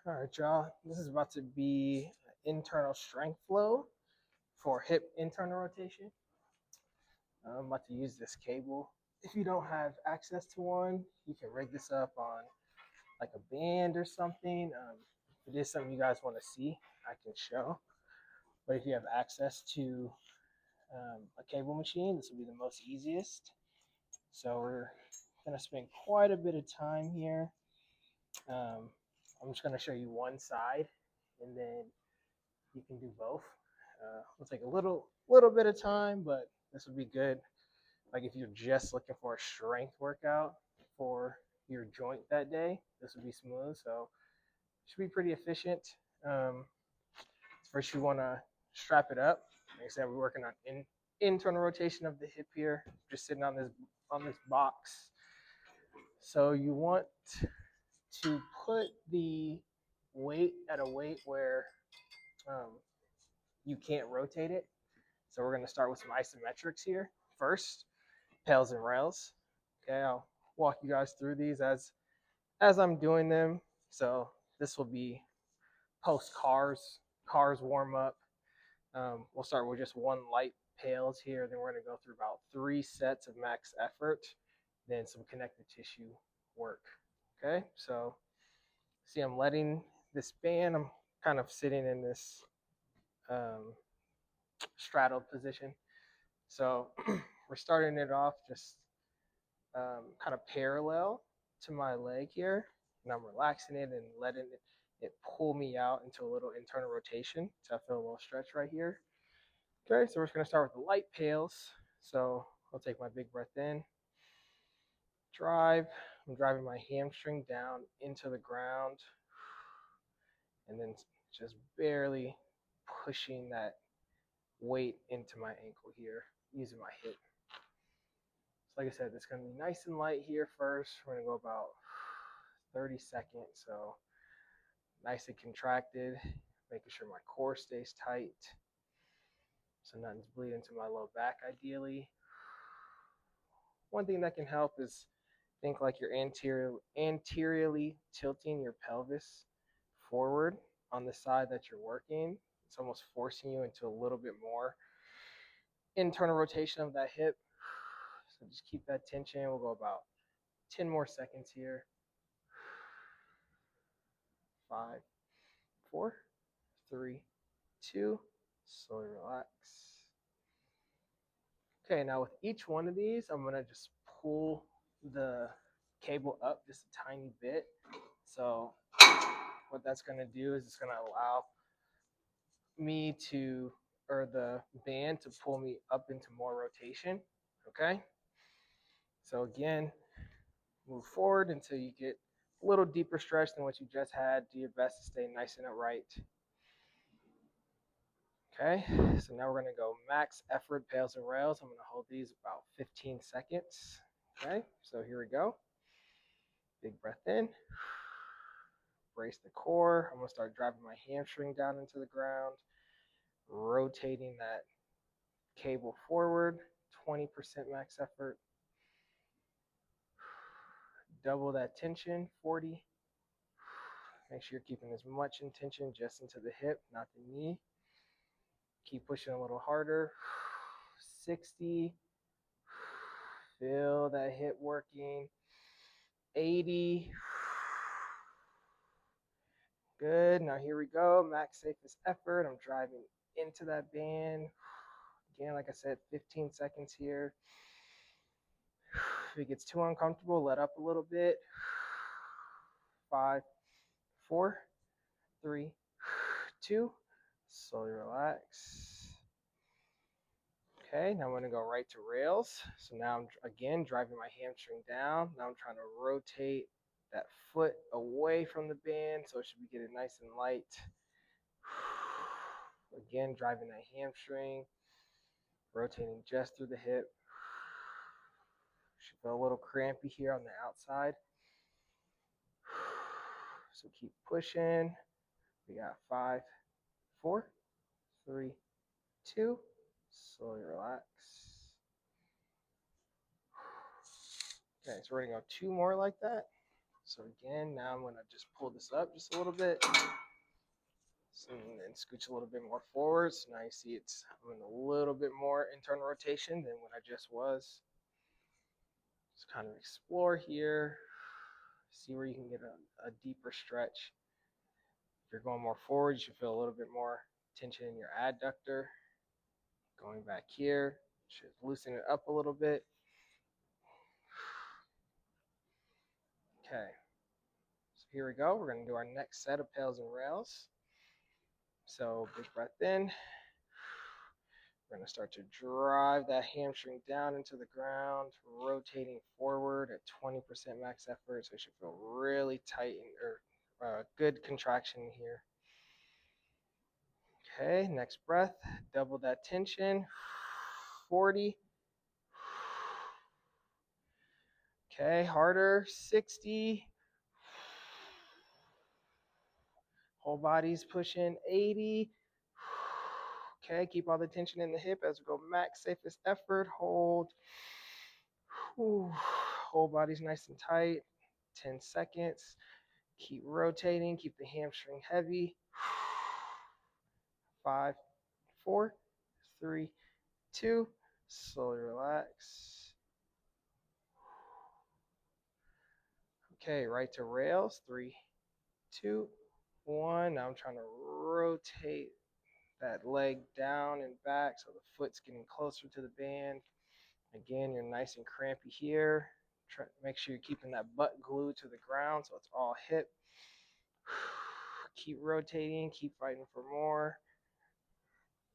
All right, y'all. This is about to be internal strength flow for hip internal rotation. I'm about to use this cable. If you don't have access to one, you can rig this up on like a band or something. If it is something you guys want to see, I can show. But if you have access to a cable machine, this will be the most easiest. So we're going to spend quite a bit of time here. I'm just going to show you one side, and then you can do both. It'll take a little bit of time, but this would be good. Like if you're just looking for a strength workout for your joint that day, this would be smooth. So it should be pretty efficient. Um, First, you want to strap it up. Like I said, we're working on internal rotation of the hip here, just sitting on this box. So you want to put the weight at a weight where um, you can't rotate it. So we're going to start with some isometrics here first, PAILs and rails. Okay, I'll walk you guys through these as I'm doing them. So this will be post cars warm up. We'll start with just one light PAILs here. Then we're going to go through about 3 sets of max effort, then some connective tissue work. Okay, so see, I'm letting this band. I'm kind of sitting in this straddled position. So we're starting it off just kind of parallel to my leg here, and I'm relaxing it and letting it pull me out into a little internal rotation. So I feel a little stretch right here. Okay, so we're just gonna start with the light PAILs. So I'll take my big breath in, drive. I'm driving my hamstring down into the ground, and then just barely pushing that weight into my ankle here using my hip. So like I said, it's going to be nice and light here first. We're going to go about 30 seconds. So nice and contracted, making sure my core stays tight. So nothing's bleeding to my low back ideally. One thing that can help is think like you're anteriorly tilting your pelvis forward on the side that you're working. It's almost forcing you into a little bit more internal rotation of that hip. So just keep that tension. We'll go about 10 more seconds here. 5, 4, 3, 2, slowly relax. Okay, now with each one of these, I'm gonna just pull the cable up just a tiny bit. So what that's gonna do is it's gonna allow me to, or the band to pull me up into more rotation, okay? So again, move forward until you get a little deeper stretch than what you just had. Do your best to stay nice and upright. Okay, so now we're gonna go max effort PAILs and rails. I'm gonna hold these about 15 seconds. Okay, so here we go. Big breath in. Brace the core. I'm gonna start driving my hamstring down into the ground, rotating that cable forward, 20% max effort. Double that tension, 40. Make sure you're keeping as much intention just into the hip, not the knee. Keep pushing a little harder. 60. Feel that hip working. 80. Good. Now here we go. Max safest effort. I'm driving into that band. Again, like I said, 15 seconds here. If it gets too uncomfortable, let up a little bit. 5, 4, 3, 2. Slowly relax. Okay, now I'm going to go right to rails. So now I'm again driving my hamstring down. Now I'm trying to rotate that foot away from the band, so it should be getting nice and light. Again, driving that hamstring, rotating just through the hip. Should feel a little crampy here on the outside. So keep pushing. We got 5, 4, 3, 2. Slowly relax. Okay, so we're gonna go 2 more like that. So again, now I'm gonna just pull this up just a little bit. So, and scooch a little bit more forward. So now you see I'm in a little bit more internal rotation than what I just was. Just kind of explore here. See where you can get a deeper stretch. If you're going more forward, you should feel a little bit more tension in your adductor. Going back here, should loosen it up a little bit. Okay, so here we go. We're going to do our next set of PAILs and rails. So big breath in. We're going to start to drive that hamstring down into the ground, rotating forward at 20% max effort. So you should feel really tight or good contraction here. Okay, next breath, double that tension, 40. Okay, harder, 60. Whole body's pushing, 80. Okay, keep all the tension in the hip as we go max safest effort, hold. Whole body's nice and tight, 10 seconds. Keep rotating, keep the hamstring heavy. 5, 4, 3, 2, slowly relax. Okay, right to rails, 3, 2, 1. Now I'm trying to rotate that leg down and back so the foot's getting closer to the band. Again, you're nice and crampy here. Make sure you're keeping that butt glued to the ground so it's all hip. Keep rotating, keep fighting for more.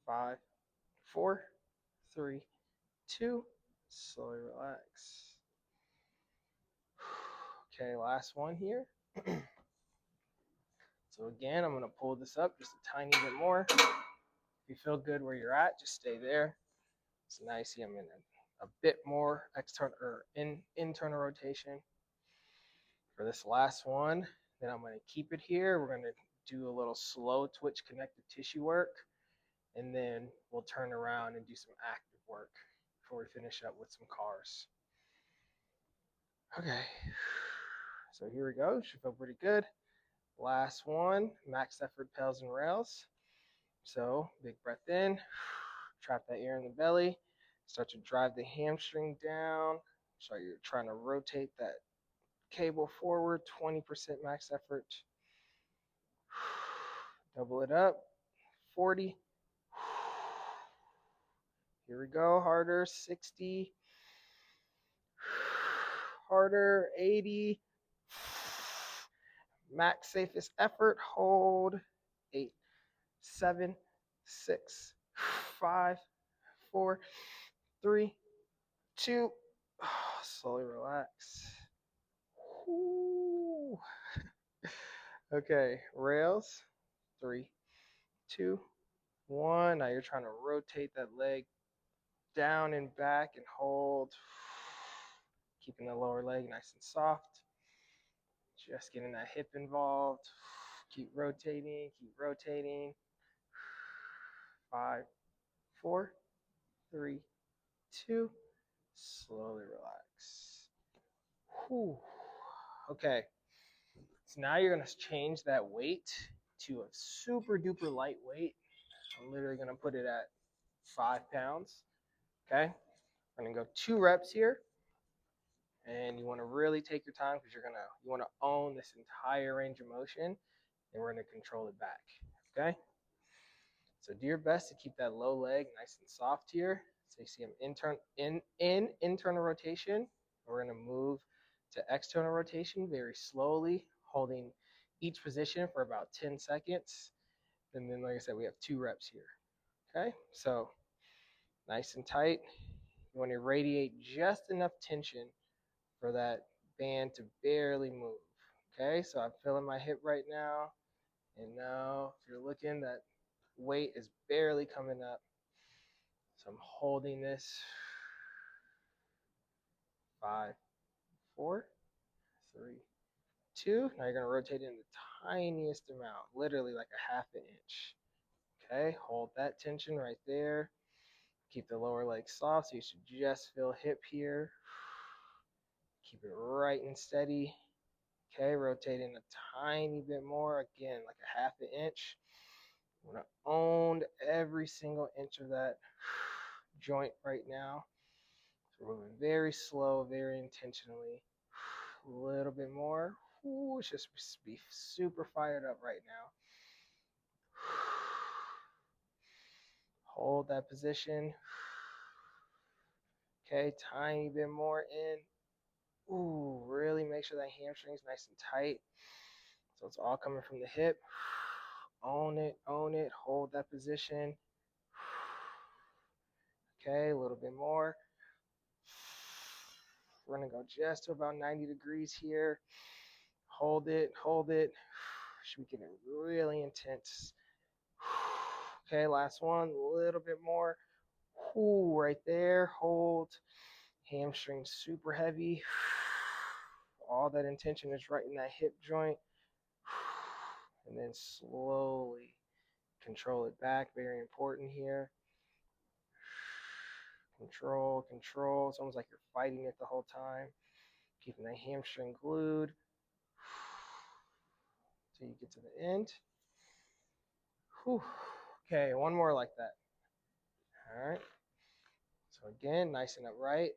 5, 4, 3, 2, slowly relax. Okay, last one here. So again, I'm gonna pull this up just a tiny bit more. If you feel good where you're at, just stay there. So now you see I'm in a bit more external or internal rotation. For this last one, then I'm gonna keep it here. We're gonna do a little slow twitch connective tissue work, and then we'll turn around and do some active work before we finish up with some cars. Okay, so here we go. Should feel pretty good. Last one, max effort PAILs and rails. So big breath in, trap that air in the belly, start to drive the hamstring down. So you're trying to rotate that cable forward, 20% max effort. Double it up, 40. Here we go, harder, 60. Harder, 80. Max safest effort, hold, 8, 7, 6, 5, 4, 3, 2. Slowly relax. Woo. Okay, rails, 3, 2, 1. Now you're trying to rotate that leg down and back and hold. Keeping the lower leg nice and soft. Just getting that hip involved. Keep rotating, keep rotating. 5, 4, 3, 2. Slowly relax. Whew. Okay. So now you're going to change that weight to a super duper light weight. I'm literally going to put it at 5 pounds. Okay. I'm going to go 2 reps here. And you want to really take your time because you want to own this entire range of motion, and we're going to control it back. Okay. So do your best to keep that low leg nice and soft here. So you see I'm in internal rotation. We're going to move to external rotation very slowly, holding each position for about 10 seconds. And then, like I said, we have 2 reps here. Okay, so nice and tight. You want to radiate just enough tension for that band to barely move. Okay, so I'm feeling my hip right now. And now, if you're looking, that weight is barely coming up. So I'm holding this. 5, 4, 3, 2. Now you're going to rotate in the tiniest amount, literally like a half an inch. Okay, hold that tension right there. Keep the lower leg soft, so you should just feel hip here. Keep it right and steady. Okay, rotating a tiny bit more, again, like a half an inch. I'm gonna own every single inch of that joint right now. So we're moving very slow, very intentionally. A little bit more. Ooh, it's just be super fired up right now. Hold that position. Okay, tiny bit more in. Ooh, really make sure that hamstring's nice and tight. So it's all coming from the hip. Own it, hold that position. Okay, a little bit more. We're gonna go just to about 90 degrees here. Hold it, hold it. Should be getting really intense. Okay, last one, a little bit more. Ooh, right there, hold. Hamstring super heavy. All that intention is right in that hip joint. And then slowly control it back, very important here. Control, control. It's almost like you're fighting it the whole time. Keeping that hamstring glued till you get to the end. Whew. Okay, one more like that. All right. So again, nice and upright.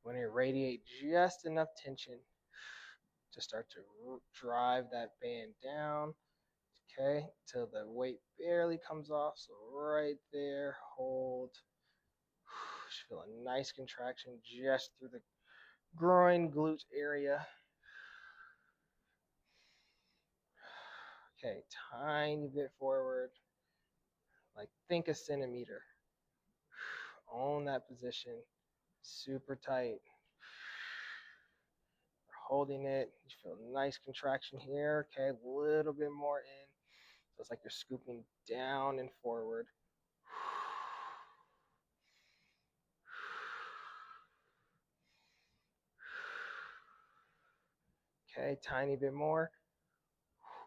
When you radiate just enough tension to start to drive that band down. Okay, till the weight barely comes off. So right there, hold. Just feel a nice contraction just through the groin, glute area. Okay, tiny bit forward. Like think a centimeter. Own that position. Super tight. Holding it. You feel a nice contraction here. Okay, a little bit more in. So it's like you're scooping down and forward. Okay, tiny bit more.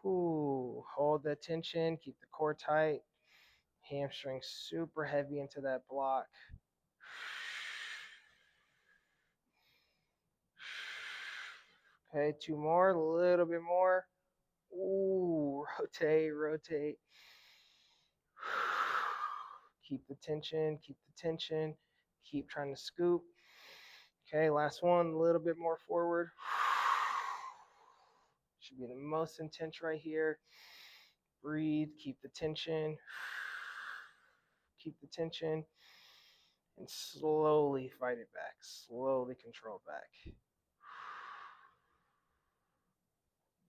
Ooh, hold the tension, keep the core tight. Hamstring super heavy into that block. Okay, two more, a little bit more. Ooh, rotate, rotate. Keep the tension, keep the tension. Keep trying to scoop. Okay, last one, a little bit more forward. Should be the most intense right here. Breathe, keep the tension. Keep the tension. And slowly fight it back. Slowly control back.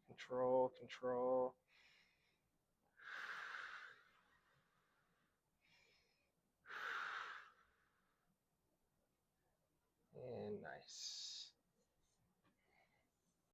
Control, control. And nice.